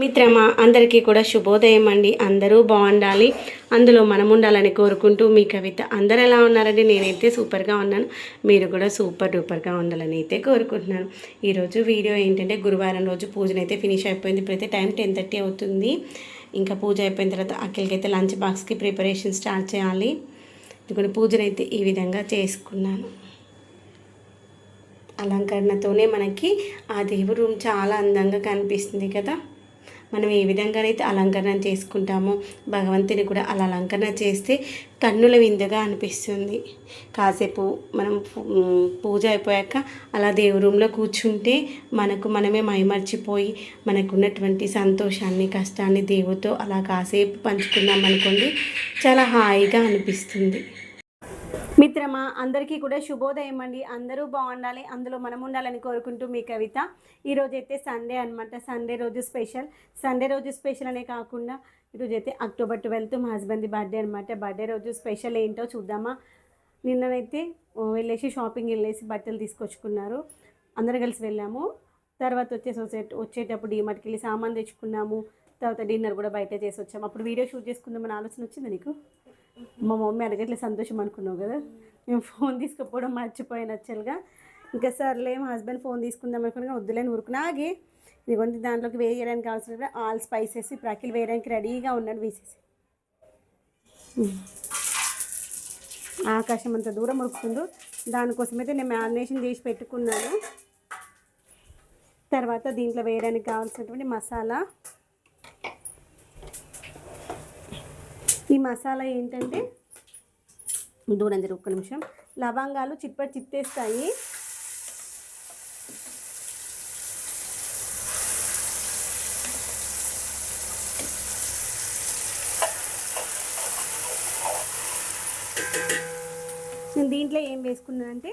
మిత్రమా అందరికీ కూడా శుభోదయం అండి. అందరూ బాగుండాలి, అందులో మనం ఉండాలని కోరుకుంటూ మీ కవిత. అందరూ ఎలా ఉన్నారండి? నేనైతే సూపర్గా ఉన్నాను, మీరు కూడా సూపర్ డూపర్గా ఉండాలని అయితే కోరుకుంటున్నాను. ఈరోజు వీడియో ఏంటంటే, గురువారం రోజు పూజనైతే ఫినిష్ అయిపోయింది. ఇప్పుడైతే టైం 10:30 అవుతుంది. ఇంకా పూజ అయిపోయిన తర్వాత అఖిల్కైతే లంచ్ బాక్స్కి ప్రిపరేషన్ స్టార్ట్ చేయాలి. ఇప్పుడు పూజనైతే ఈ విధంగా చేసుకున్నాను. అలంకరణతోనే మనకి ఆ దేవుడి రూమ్ చాలా అందంగా కనిపిస్తుంది కదా. మనం ఏ విధంగానైతే అలంకరణ చేసుకుంటామో భగవంతుని కూడా అలా అలంకరణ చేస్తే కన్నుల విందుగా అనిపిస్తుంది. కాసేపు మనం పూజ అయిపోయాక అలా దేవుడి రూమ్లో కూర్చుంటే మనమే మైమర్చిపోయి మనకున్నటువంటి సంతోషాన్ని, కష్టాన్ని దేవుడితో అలా కాసేపు పంచుకున్నాం అనుకోండి, చాలా హాయిగా అనిపిస్తుంది. మిత్రమా అందరికీ కూడా శుభోదయం అండి. అందరూ బాగుండాలి, అందులో మనం ఉండాలని కోరుకుంటూ మీ కవిత. ఈరోజు అయితే సండే అనమాట. సండే రోజు స్పెషల్ అనే కాకుండా ఈరోజు అయితే October 12 మా హస్బెండ్ బర్త్డే అనమాట. బర్త్డే రోజు స్పెషల్ ఏంటో చూద్దామా. నిన్ననైతే షాపింగ్ వెళ్ళేసి బట్టలు తీసుకొచ్చుకున్నారు, అందరం కలిసి వెళ్ళాము. తర్వాత వచ్చేటప్పుడు డీమార్ట్కి వెళ్ళి సామాన్ తెచ్చుకున్నాము. తర్వాత డిన్నర్ కూడా బయట చేసి వచ్చాము. అప్పుడు వీడియో షూట్ చేసుకుందామని ఆలోచన వచ్చింది నీకు? మా మమ్మీ అడగట్లే సంతోషం అనుకున్నావు కదా. మేము ఫోన్ తీసుకుపోవడం మర్చిపోయాను యాక్చువల్గా. ఇంకా సర్లే మా హస్బెండ్ ఫోన్ తీసుకుందాం అనుకున్నా, వద్దులేని ఊరుకున్నాగే. ఇదిగోండి దాంట్లోకి వేయడానికి కావాల్సిన ఆల్ స్పైసెస్ ఇప్పుడు అఖిల్ వేయడానికి రెడీగా ఉన్నాడు. వేసేసి ఆకాశం అంత దూరం ఉరుకుతుందో దానికోసమైతే నేను మ్యారినేషన్ చేసి పెట్టుకున్నాను. తర్వాత దీంట్లో వేయడానికి కావాల్సినటువంటి మసాలా. ఈ మసాలా ఏంటంటే, దూరం జరుగు ఒక్క నిమిషం, లవంగాలు చిత్తేస్తాయి. నేను దీంట్లో ఏం వేసుకున్నానంటే,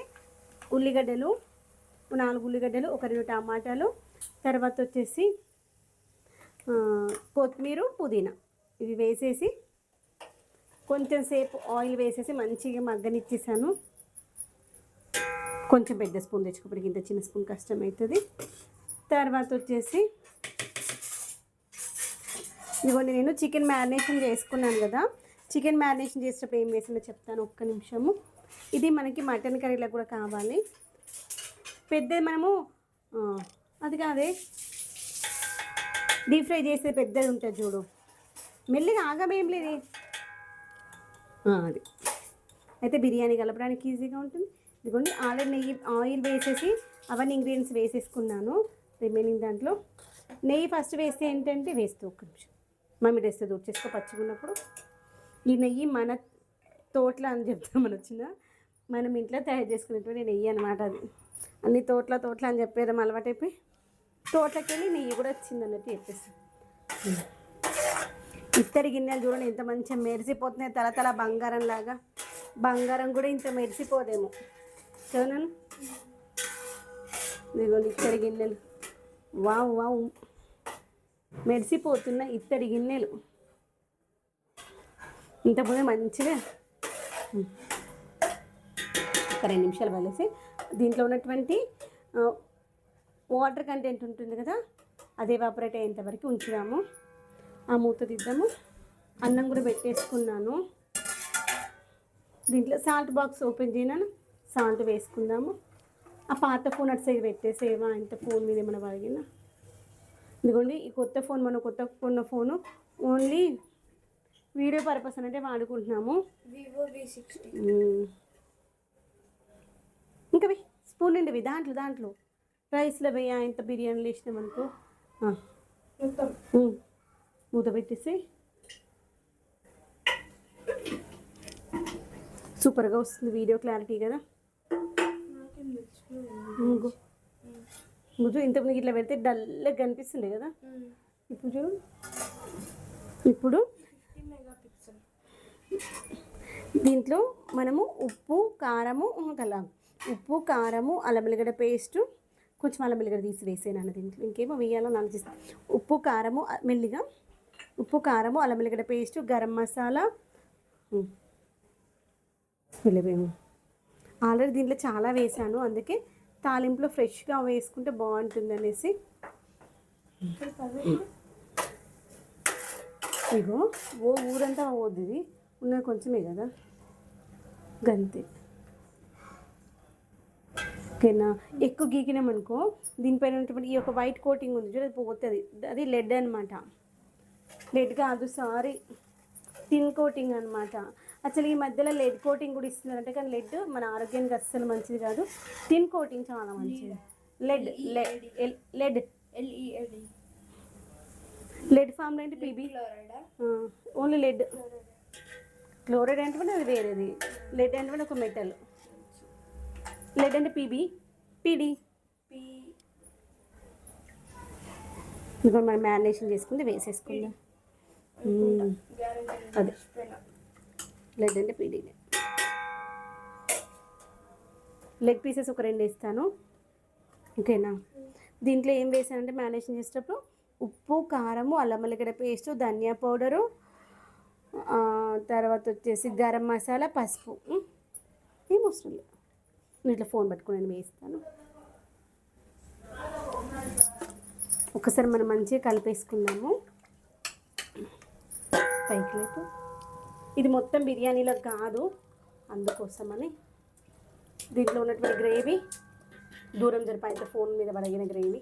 ఉల్లిగడ్డలు 4 ఉల్లిగడ్డలు, 2 టమాటాలు, తర్వాత వచ్చేసి కొత్తిమీర, పుదీనా ఇవి వేసేసి కొంచెం సేపు ఆయిల్ వేసేసి మంచిగా మగ్గనిచ్చేసాను. కొంచెం పెద్ద స్పూన్ తెచ్చుకోప్పటికి, ఇంత చిన్న స్పూన్ కష్టమవుతుంది. తర్వాత వచ్చేసి ఇదిగోండి, నేను చికెన్ మ్యారినేషన్ చేసుకున్నాను కదా. చికెన్ మ్యారినేషన్ చేసేటప్పుడు ఏం వేసిందో చెప్తాను, ఒక్క నిమిషము. ఇది మనకి మటన్ కర్రీలో కూడా కావాలి. పెద్దది మనము అది కాదే, డీప్ ఫ్రై చేసే పెద్దది ఉంటుంది చూడు, మెల్లిగా ఆగమేం లేదు అది. అయితే బిర్యానీ కలపడానికి ఈజీగా ఉంటుంది. ఇదిగోండి ఆల్రెడీ ఆయిల్ వేసేసి అవన్నీ ఇంగ్రీడియంట్స్ వేసేసుకున్నాను. రిమైనింగ్ దాంట్లో నెయ్యి ఫస్ట్ వేస్తే ఏంటంటే, వేస్తే ఒక్క నిమిషం మమ్మీ డ్రెస్ దూర్ చేసుకో పచ్చిగా ఉన్నప్పుడు. ఈ నెయ్యి మన తోటలో అని చెప్తామని వచ్చిన, మనం ఇంట్లో తయారు చేసుకునేటువంటి నెయ్యి అనమాట. అది అన్ని తోటలో అని చెప్పేయడం అలవాటైపోయి తోటలోకి వెళ్ళి నెయ్యి కూడా వచ్చింది అన్నట్టు చెప్పేసి. ఇత్తడి గిన్నెలు చూడండి ఎంత మంచిగా మెరిసిపోతున్నాయి, తల బంగారం లాగా. బంగారం కూడా ఇంత మెరిసిపోదేమో చూడను. ఇదిగోండి ఇత్తడి గిన్నెలు, వావ్ మెరిసిపోతున్న ఇత్తడి గిన్నెలు. ఇంతకుముందు మంచిగా ఒక 2 నిమిషాలు వదిలేసి దీంట్లో ఉన్నటువంటి వాటర్ కంటెంట్ ఉంటుంది కదా, అది ఎవాపరేట్ అయ్యేంతవరకు ఉంచుదాము. ఆ మూత తీద్దాము. అన్నం కూడా పెట్టేసుకున్నాను. దీంట్లో సాల్ట్ బాక్స్ ఓపెన్ చేయను, సాల్ట్ వేసుకుందాము. ఆ పాత ఫోన్ అటు సైడ్ పెట్టేసేవా, ఇంత ఫోన్ మీద ఏమైనా పడిగినా. ఇదిగోండి ఈ కొత్త కొన్న ఫోను ఓన్లీ వీడియో పర్పస్ అంటే వాడుకుంటున్నాము. Vivo V60. ఇంకా స్పూన్ నిండివి దాంట్లో రైస్లో వేయ, ఇంత బిర్యానీలు వేసినామనుకో. మూత పెట్టేసి సూపర్గా వస్తుంది వీడియో క్లారిటీ కదా. ముందు ఇంతకు ఇట్లా పెడితే డల్గా కనిపిస్తుంది కదా. ఇప్పుడు చూడు, ఇప్పుడు దీంట్లో మనము ఉప్పు కారము, అల్లం వెల్లిగడ్డ పేస్టు, కొంచెం అల్లం వెల్లిగడ్డ తీసి వేసేనాను. దీంట్లో ఇంకేమో వేయాలో ఆలోచిస్తాను. ఉప్పు కారము అల్లం వెల్లిగడ్డ పేస్టు, గరం మసాలా. ఆల్రెడీ దీంట్లో చాలా వేసాను, అందుకే తాలింపులో ఫ్రెష్గా వేసుకుంటే బాగుంటుంది అనేసి. ఇగో ఊరంతా పోద్ది, ఇది ఉన్నది కొంచెమే కదా, గంతే. ఓకేనా, ఎక్కువ గీకినామనుకో దీనిపైన ఉన్నటువంటి ఈ యొక్క వైట్ కోటింగ్ ఉంది చూడ, పోతుంది. అది లెడ్ అనమాట. లెడ్ కాదు, సారీ, టిన్ కోటింగ్ అనమాట. అసలు ఈ మధ్యలో లెడ్ కోటింగ్ కూడా ఇస్తున్నారంటే, కానీ లెడ్ మన ఆరోగ్యానికి అస్సలు మంచిది కాదు. టిన్ కోటింగ్ చాలా మంచిది. లెడ్ లెడ్ లెడ్ ఫామ్లో ఏంటి పీబీ, ఓన్లీ లెడ్. క్లోరైడ్ అంటే అది వేరేది, లెడ్ అంటే ఒక మెటల్. లెడ్ అంటే పీబీ, పీడీ. ఇంకా మనం మ్యారినేషన్ చేసుకుంది వేసేసుకుందాం. అదే లెడ్ అంటే పీడీ. లెగ్ పీసెస్ ఒక 2 వేస్తాను. ఓకేనా, దీంట్లో ఏం వేసానంటే మ్యారినేషన్ చేసేటప్పుడు ఉప్పు, కారము, అల్లం వెల్లిగడ్డ పేస్టు, ధనియా పౌడరు, తర్వాత వచ్చేసి గరం మసాలా, పసుపు. ఏం అవసరం లేదు, నేను ఇట్లా ఫోన్ పట్టుకుని నేను వేస్తాను. ఒకసారి మనం మంచిగా కలిపేసుకుందాము. పైకి లేదు, ఇది మొత్తం బిర్యానీలో కాదు, అందుకోసమని దీంట్లో ఉన్నటువంటి గ్రేవీ దూరం జరిపాయి, ఫోన్ మీద పడగిన గ్రేవీ.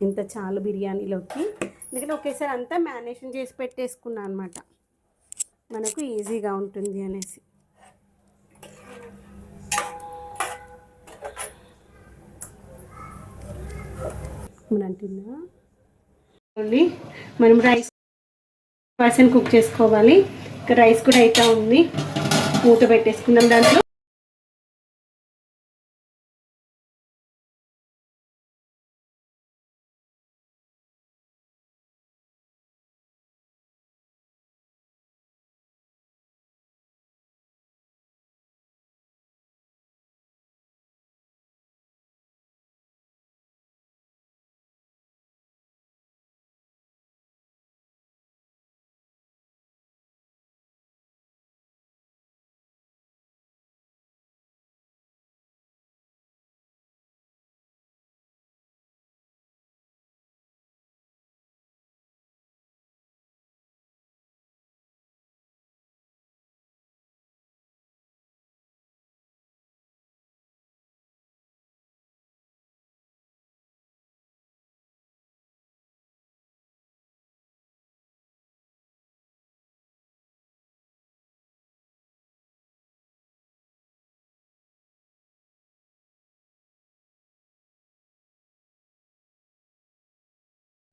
ఇంత చాలు బిర్యానీలోకి, ఎందుకంటే ఒకేసారి అంతా మ్యారినేషన్ చేసి పెట్టేసుకున్నాను అనమాట, మనకు ఈజీగా ఉంటుంది అనేసి. అంటున్నా మనం రైస్ పర్సెంట్ కుక్ చేసుకోవాలి. ఇక్కడ రైస్ కూడా అయితే ఉంది, మూత పెట్టేసుకుందాం. దాంట్లో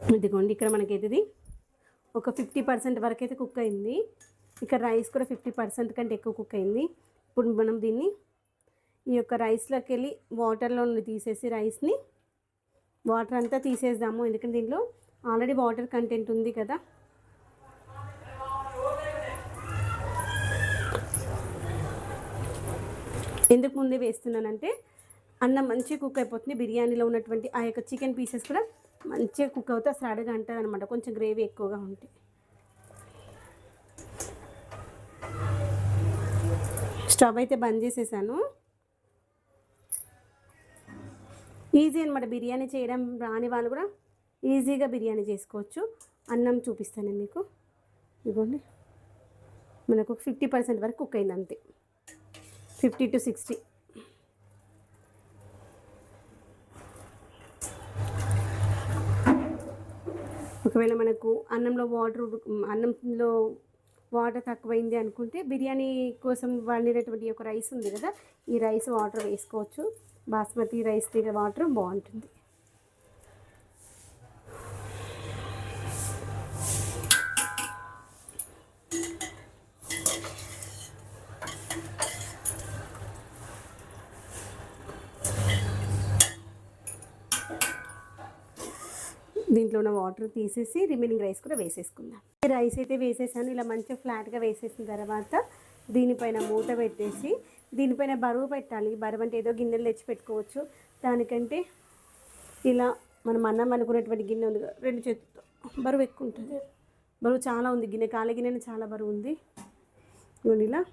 ఇదిగోండి, ఇక్కడ మనకైతే ఒక 50% వరకు అయితే కుక్ అయింది. ఇక్కడ రైస్ కూడా 50% కంటే ఎక్కువ కుక్ అయింది. ఇప్పుడు మనం దీన్ని ఈ యొక్క రైస్లోకి వెళ్ళి వాటర్లో నుండి తీసేసి రైస్ని వాటర్ అంతా తీసేద్దాము, ఎందుకంటే దీంట్లో ఆల్రెడీ వాటర్ కంటెంట్ ఉంది కదా. ఎందుకు ముందే వేస్తున్నానంటే అన్నం మంచిగా కుక్ అయిపోతుంది, బిర్యానీలో ఉన్నటువంటి ఆ యొక్క చికెన్ పీసెస్ కూడా మంచిగా కుక్ అవుతే అసలు అడగ అంటుంది అనమాట, కొంచెం గ్రేవీ ఎక్కువగా ఉంటే. స్టవ్ అయితే బంద్ చేసేసాను. ఈజీ అనమాట బిర్యానీ చేయడం, రాని వాళ్ళు కూడా ఈజీగా బిర్యానీ చేసుకోవచ్చు. అన్నం చూపిస్తాను మీకు, ఇదిగోండి, మనకు 50% వరకు కుక్ అయింది అంతే, 50 to 60. ఒకవేళ మనకు అన్నంలో వాటర్ తక్కువైంది అనుకుంటే బిర్యానీ కోసం వండినటువంటి ఒక రైస్ ఉంది కదా, ఈ రైస్ వాటర్ వేసుకోవచ్చు. బాస్మతి రైస్ తీగ వాటర్ బాగుంటుంది. దీంట్లో ఉన్న వాటర్ తీసేసి రిమైనింగ్ రైస్ కూడా వేసేసుకుందాం. రైస్ అయితే వేసేసాను, ఇలా మంచిగా ఫ్లాట్గా వేసేసిన తర్వాత దీనిపైన మూత పెట్టేసి దీనిపైన బరువు పెట్టాలి. బరువు అంటే ఏదో గిన్నెలు తెచ్చి పెట్టుకోవచ్చు, దానికంటే ఇలా మనం అన్నం అనుకునేటువంటి గిన్నె ఉంది, 2 చేతులతో బరువు ఎక్కువ ఉంటుంది. బరువు చాలా ఉంది, గిన్నె కాలే గిన్నె చాలా బరువు ఉంది. ఇలా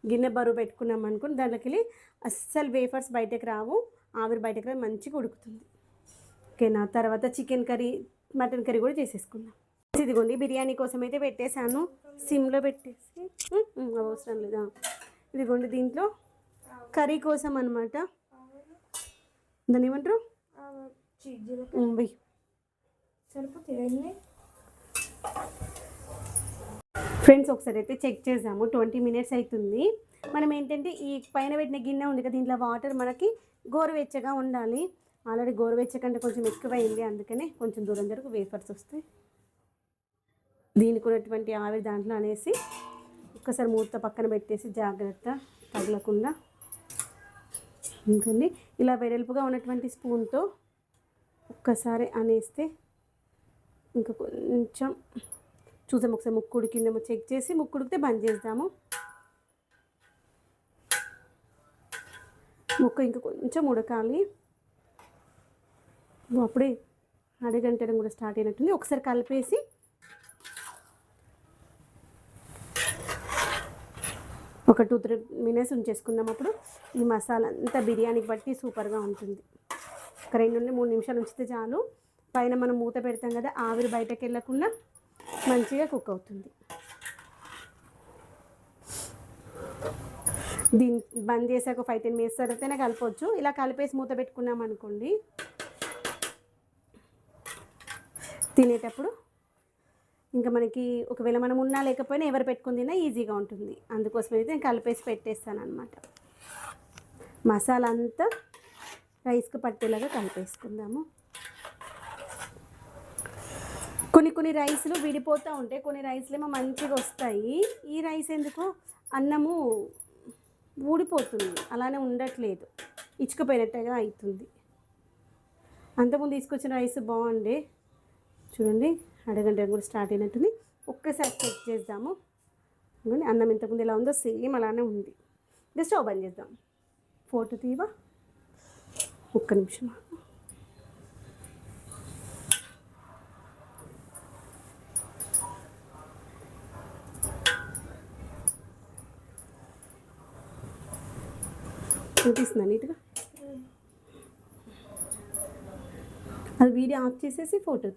గిన్నె బరువు పెట్టుకున్నాం అనుకుని దాంట్లోకి వెళ్ళి అస్సలు వేఫర్స్ బయటకు రావు, ఆవిరి బయటకు రావు, మంచిగా ఉడుకుతుంది. ఓకేనా. తర్వాత చికెన్ కర్రీ మటన్ కర్రీ కూడా చేసేసుకుందాం. ఇదిగోండి బిర్యానీ కోసం అయితే పెట్టేశాను, సిమ్లో పెట్టేసి అవసరం లేదా. ఇదిగోండి దీంట్లో కర్రీ కోసం అనమాట, దాన్ని ఏమంటారు సరిపోతుంది. ఫ్రెండ్స్ ఒకసారి అయితే చెక్ చేద్దాము, 20 మినిట్స్ అవుతుంది. మనం ఏంటంటే ఈ పైన పెట్టిన గిన్నె ఉంది కదా, దీంట్లో వాటర్ మనకి గోరువెచ్చగా ఉండాలి. ఆల్రెడీ గోరువెచ్చకంటే కొంచెం ఎక్కువైంది, అందుకనే కొంచెం దూరం వరకు వేఫర్స్ వస్తాయి. దీనికి ఉన్నటువంటి ఆవిరి దాంట్లో అనేసి ఒక్కసారి మూత పక్కన పెట్టేసి జాగ్రత్త తగలకుండా ఉంటుంది. ఇలా వెడల్పుగా ఉన్నటువంటి స్పూన్తో ఒక్కసారి అనేస్తే ఇంకా కొంచెం చూసాము. ఒకసారి ముక్కు ఉడికిందేమో చెక్ చేసి, ముక్కు ఉడికితే బంద్ చేద్దాము. ముక్క ఇంకా కొంచెం ఉడకాలి, అప్పుడే అడగంటడం కూడా స్టార్ట్ అయినట్టుంది. ఒకసారి కలిపేసి ఒక 2-3 మినిట్స్ ఉంచేసుకుందాం. అప్పుడు ఈ మసాలా అంతా బిర్యానీకి బట్టి సూపర్గా ఉంటుంది. ఒక 2-3 నిమిషాలు ఉంచితే చాలు. పైన మనం మూత పెడతాం కదా, ఆవిరి బయటకు వెళ్ళకుండా మంచిగా కుక్ అవుతుంది. దీన్ని బంద్ చేసాక 5-10 మినిట్స్ తర్వాతనే కలపవచ్చు. ఇలా కలిపేసి మూత పెట్టుకున్నాం అనుకోండి, తినేటప్పుడు ఇంకా మనకి ఒకవేళ మనం ఉన్నా లేకపోయినా ఎవరు పెట్టుకుని తిన్నా ఈజీగా ఉంటుంది. అందుకోసం అయితే నేను కలిపేసి పెట్టేస్తాను అనమాట. మసాలా అంతా రైస్కి పట్టేలాగా కలిపేసుకుందాము. కొన్ని రైస్లు విడిపోతూ ఉంటాయి, కొన్ని రైస్లు ఏమో మంచిగా వస్తాయి. ఈ రైస్ ఎందుకు అన్నము ఊడిపోతుంది, అలానే ఉండట్లేదు, ఇచ్చుకుపోయినట్టుగా అవుతుంది. అంతకుముందు తీసుకొచ్చిన రైస్ బాగుండే, చూడండి అడగంట కూడా స్టార్ట్ అయినట్టుంది. ఒక్కసారి చెక్ చేద్దాము. అన్నం ఇంతకుముందు ఎలా ఉందో సేమ్ అలానే ఉంది. ఇంకా స్టవ్ బంద్ చేద్దాం. ఫోటో తీవా, ఒక్క నిమిషం. చూపిస్తుందా నీట్గా? అది వీడియో ఆఫ్ చేసేసి ఫోటో